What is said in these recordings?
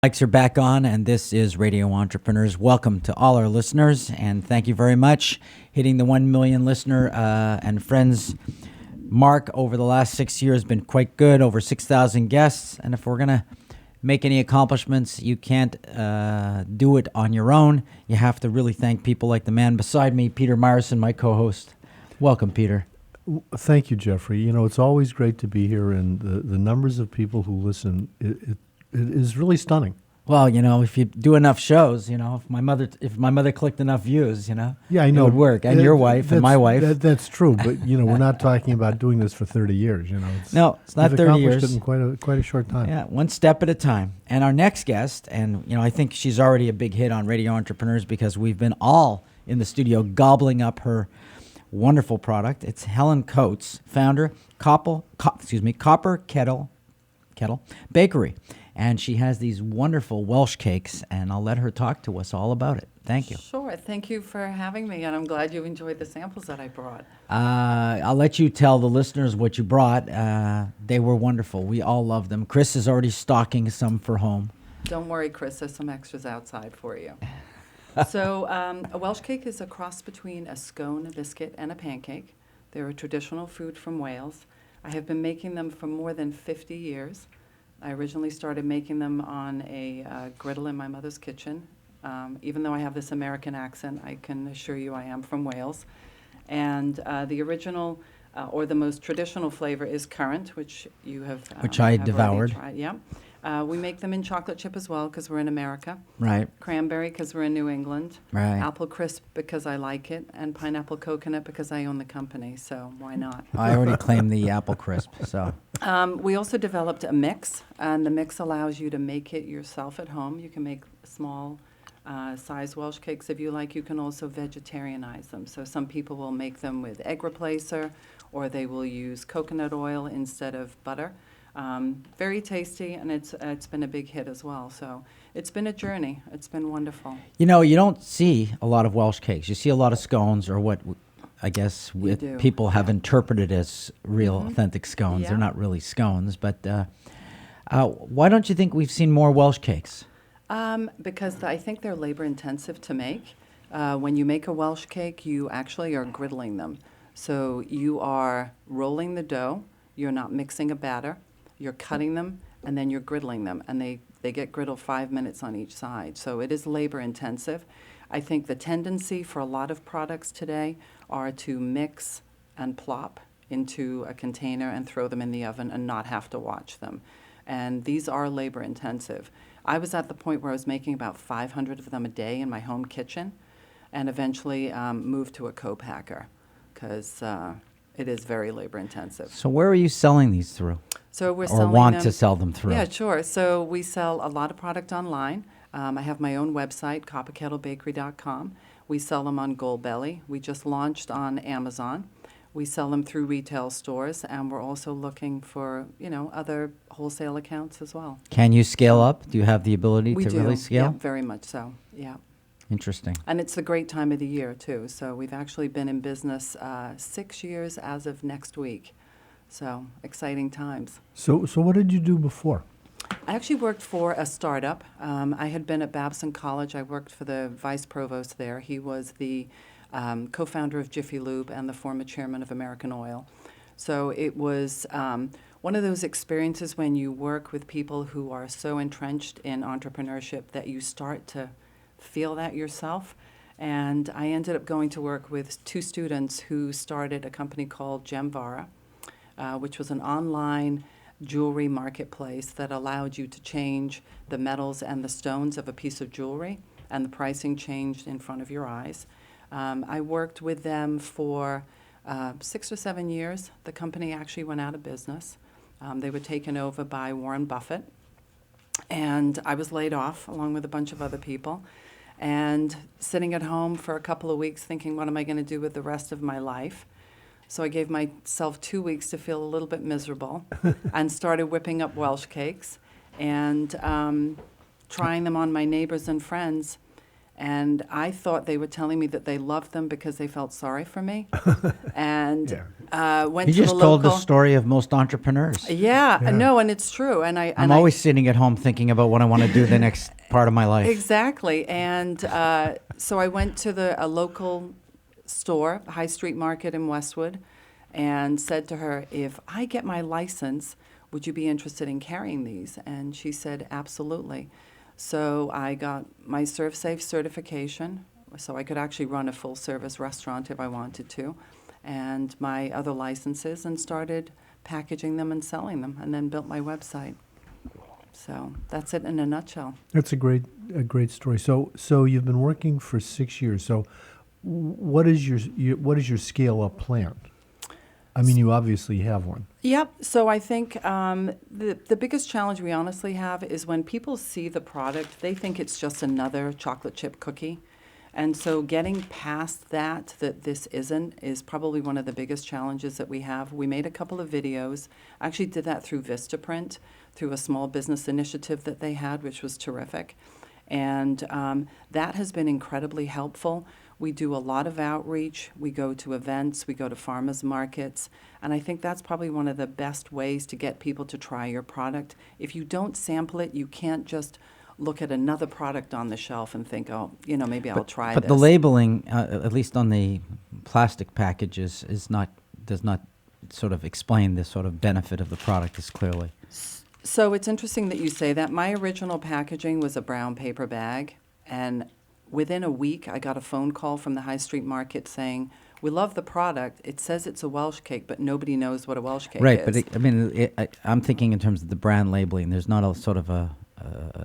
Mics are back on, and this is Radio Entrepreneurs. Welcome to all our listeners, and thank you very much. Hitting the 1 million listener and friends mark over the last 6 years has been quite good, over 6,000 guests. And if we're going to make any accomplishments, you can't do it on your own. You have to really thank people like the man beside me, Peter Myerson, my co-host. Welcome, Peter. Thank you, Jeffrey. You know, it's always great to be here, and the numbers of people who listen, it is really stunning. Well, you know, if you do enough shows, you know, if my mother clicked enough views, you know, yeah, I know, it would work. And your wife and my wife. That's true, but you know, we're not talking about doing this for 30 years. You know, no, it's not 30 years. We've accomplished it in quite a short time. Yeah, one step at a time. And our next guest, and you know, I think she's already a big hit on Radio Entrepreneurs because we've been all in the studio gobbling up her wonderful product. It's Helen Coates, founder, Copper Kettle Bakery. And she has these wonderful Welsh cakes, and I'll let her talk to us all about it. Thank you. Sure. Thank you for having me, and I'm glad you enjoyed the samples that I brought. I'll let you tell the listeners what you brought. They were wonderful. We all love them. Chris is already stocking some for home. Don't worry, Chris. There's some extras outside for you. So a Welsh cake is a cross between a scone, a biscuit, and a pancake. They're a traditional food from Wales. I have been making them for more than 50 years. I originally started making them on a griddle in my mother's kitchen. Even though I have this American accent, I can assure you I am from Wales. And the original or the most traditional flavor is currant, which you have which I have devoured. Tried. Yeah. We make them in chocolate chip as well because we're in America. Right. Cranberry because we're in New England. Right. Apple crisp because I like it. And pineapple coconut because I own the company. So why not? I already claimed the apple crisp. So we also developed a mix, and the mix allows you to make it yourself at home. You can make small size Welsh cakes if you like. You can also vegetarianize them. So some people will make them with egg replacer, or they will use coconut oil instead of butter. Very tasty, and it's been a big hit as well. So it's been a journey. It's been wonderful. You know, you don't see a lot of Welsh cakes. You see a lot of scones, or what I guess people have interpreted as real authentic scones. Yeah. They're not really scones, but why don't you think we've seen more Welsh cakes? Because I think they're labor intensive to make. When you make a Welsh cake, you actually are griddling them. So you are rolling the dough. You're not mixing a batter. You're cutting them, and then you're griddling them. And they get griddled 5 minutes on each side. So it is labor intensive. I think the tendency for a lot of products today are to mix and plop into a container and throw them in the oven and not have to watch them. And these are labor intensive. I was at the point where I was making about 500 of them a day in my home kitchen, and eventually moved to a co-packer because it is very labor intensive. So where are you selling these through? So we're or selling want them, to sell them through? Yeah, sure. So we sell a lot of product online. I have my own website, copperkettlebakery.com. We sell them on Goldbelly. We just launched on Amazon. We sell them through retail stores, and we're also looking for, other wholesale accounts as well. Can you scale up? Do you have the ability to really scale? Yeah, very much so, yeah. Interesting. And it's the great time of the year, too. So we've actually been in business 6 years as of next week. So exciting times. So what did you do before? I actually worked for a startup. I had been at Babson College. I worked for the vice provost there. He was the co-founder of Jiffy Lube and the former chairman of American Oil. So it was one of those experiences when you work with people who are so entrenched in entrepreneurship that you start to feel that yourself. And I ended up going to work with two students who started a company called Gemvara, which was an online jewelry marketplace that allowed you to change the metals and the stones of a piece of jewelry, and the pricing changed in front of your eyes. I worked with them for 6 or 7 years. The company actually went out of business. They were taken over by Warren Buffett, and I was laid off along with a bunch of other people, and sitting at home for a couple of weeks thinking, what am I going to do with the rest of my life? So I gave myself 2 weeks to feel a little bit miserable and started whipping up Welsh cakes and trying them on my neighbors and friends. And I thought they were telling me that they loved them because they felt sorry for me. And went You to the just local. told the story of most entrepreneurs. Yeah, Yeah. no, and it's true. And I'm always sitting at home thinking about what I want to do the next part of my life. Exactly. And so I went to a local store, High Street Market in Westwood, and said to her, if I get my license, would you be interested in carrying these? And she said, absolutely. So I got my ServSafe certification, so I could actually run a full-service restaurant if I wanted to, and my other licenses, and started packaging them and selling them, and then built my website. So that's it in a nutshell. That's a great story. So you've been working for 6 years. So what is your scale up plan? I mean, you obviously have one. Yep. So I think the biggest challenge we honestly have is when people see the product, they think it's just another chocolate chip cookie. And so getting past that this isn't, is probably one of the biggest challenges that we have. We made a couple of videos. I actually did that through Vistaprint, through a small business initiative that they had, which was terrific. And that has been incredibly helpful. We do a lot of outreach. We go to events. We go to farmers markets. And I think that's probably one of the best ways to get people to try your product. If you don't sample it, you can't just look at another product on the shelf and think, oh, maybe I'll try this. But the labeling, at least on the plastic packages, does not sort of explain the sort of benefit of the product as clearly. So it's interesting that you say that. My original packaging was a brown paper bag, and within a week, I got a phone call from the High Street Market saying, we love the product. It says it's a Welsh cake, but nobody knows what a Welsh cake Right, is. but I'm thinking in terms of the brand labeling. There's not a sort of a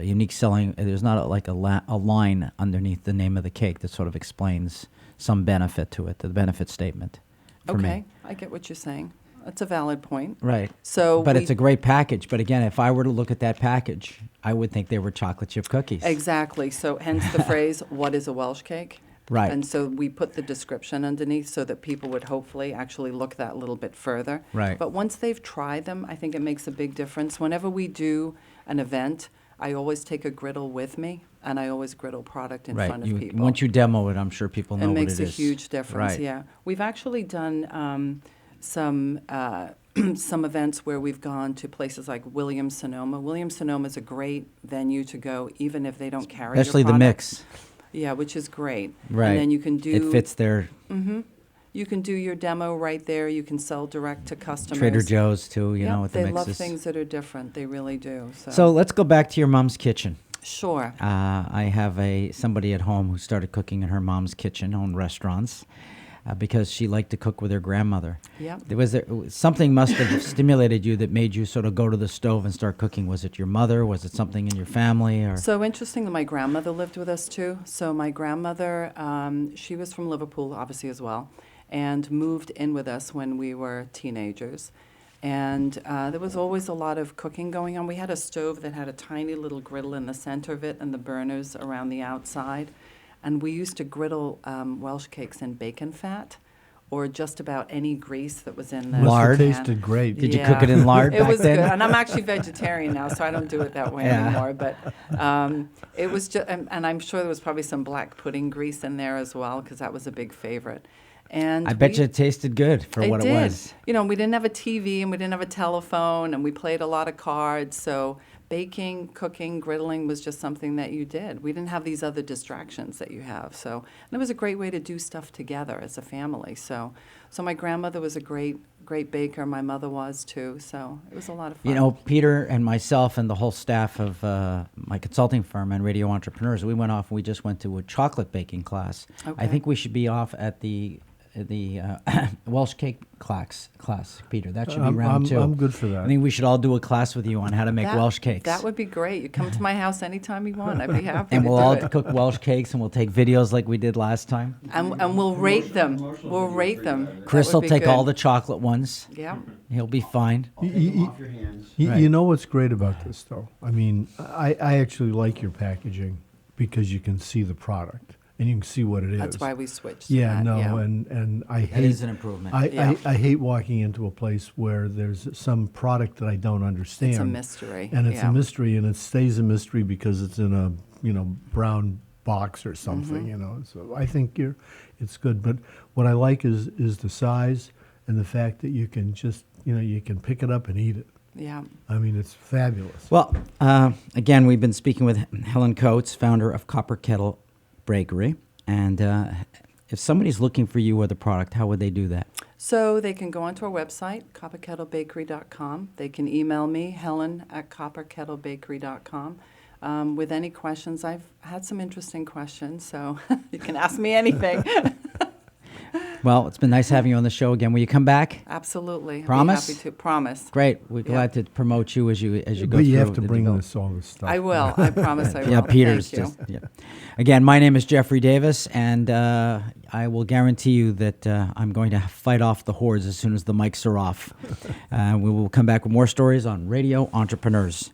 unique selling. There's not a line underneath the name of the cake that sort of explains some benefit to it, the benefit statement. For Okay, me. I get what you're saying. That's a valid point. Right. So But we- it's a great package. But again, if I were to look at that package, I would think they were chocolate chip cookies. Exactly. So hence the phrase, what is a Welsh cake? Right. And so we put the description underneath so that people would hopefully actually look that little bit further. Right. But once they've tried them, I think it makes a big difference. Whenever we do an event, I always take a griddle with me, and I always griddle product in front of people. Once you demo it, I'm sure people know It what it makes is. a huge difference, Right. yeah. We've actually done some events where we've gone to places like Williams-Sonoma. Williams-Sonoma is a great venue to go, even if they don't carry Especially your the product. mix. Yeah, which is great. Right. And then you can do... It fits their You can do your demo right there. You can sell direct to customers. Trader Joe's too, Yep, with the they mixes. love things that are different. They really do. So let's go back to your mom's kitchen. Sure. I have somebody at home who started cooking in her mom's kitchen, owned restaurants, because she liked to cook with her grandmother. Yep. Something must have stimulated you that made you sort of go to the stove and start cooking. Was it your mother? Was it something in your family? Or So interesting that my grandmother lived with us too. So my grandmother, she was from Liverpool, obviously as well, and moved in with us when we were teenagers. And there was always a lot of cooking going on. We had a stove that had a tiny little griddle in the center of it and the burners around the outside. And we used to griddle Welsh cakes in bacon fat or just about any grease that was in the Lard? Must have pan. tasted great. Did you cook it in lard It back was then? good. And I'm actually vegetarian now, so I don't do it that way Yeah. anymore. But it was just, and I'm sure there was probably some black pudding grease in there as well, because that was a big favorite. And I bet you it tasted good for what did. it was. We didn't have a TV and we didn't have a telephone, and we played a lot of cards. So baking, cooking, griddling was just something that you did. We didn't have these other distractions that you have. So and it was a great way to do stuff together as a family. So my grandmother was a great baker. My mother was too. So it was a lot of fun. Peter and myself and the whole staff of my consulting firm and Radio Entrepreneurs, we just went to a chocolate baking class. Okay. I think we should be off at the Welsh cake class, Peter. That should be round two. I'm good for that. I think we should all do a class with you on how to make That- Welsh cakes. That would be great. You come to my house anytime you want. I'd be happy and to we'll do all it. cook Welsh cakes, and we'll take videos like we did last time. And we'll rate them. We'll rate them. Chris That will would be take good. all the chocolate ones. Yeah. He'll be fine. Off your hands. Right. You know what's great about this, though? I mean, I actually like your packaging because you can see the product and you can see what it is. That's why we switched. to Yeah, that, no, yeah. and I That hate. is an improvement. Yeah. I hate walking into a place where there's some product that I don't understand. It's a mystery. And it's yeah. a mystery, and it stays a mystery because it's in a brown box or something, Mm-hmm. So I think it's good. But what I like is the size and the fact that you can just, you can pick it up and eat it. Yeah. I mean, it's fabulous. Well, again, we've been speaking with Helen Coates, founder of Copper Kettle Bakery. And if somebody's looking for you or the product, how would they do that? So they can go onto our website, copperkettlebakery.com. They can email me, helen@copperkettlebakery.com, with any questions. I've had some interesting questions, so you can ask me anything. Well, it's been nice having you on the show again. Will you come back? Absolutely. Promise? I'd be happy to. Promise. Great. We're Yeah. glad to promote you as you go But through. you have to the bring develop- us all this stuff. I will. I promise I will. Yeah, Peter's Thank you. just. Yeah. Again, my name is Jeffrey Davis, and I will guarantee you that I'm going to fight off the hordes as soon as the mics are off. We will come back with more stories on Radio Entrepreneurs.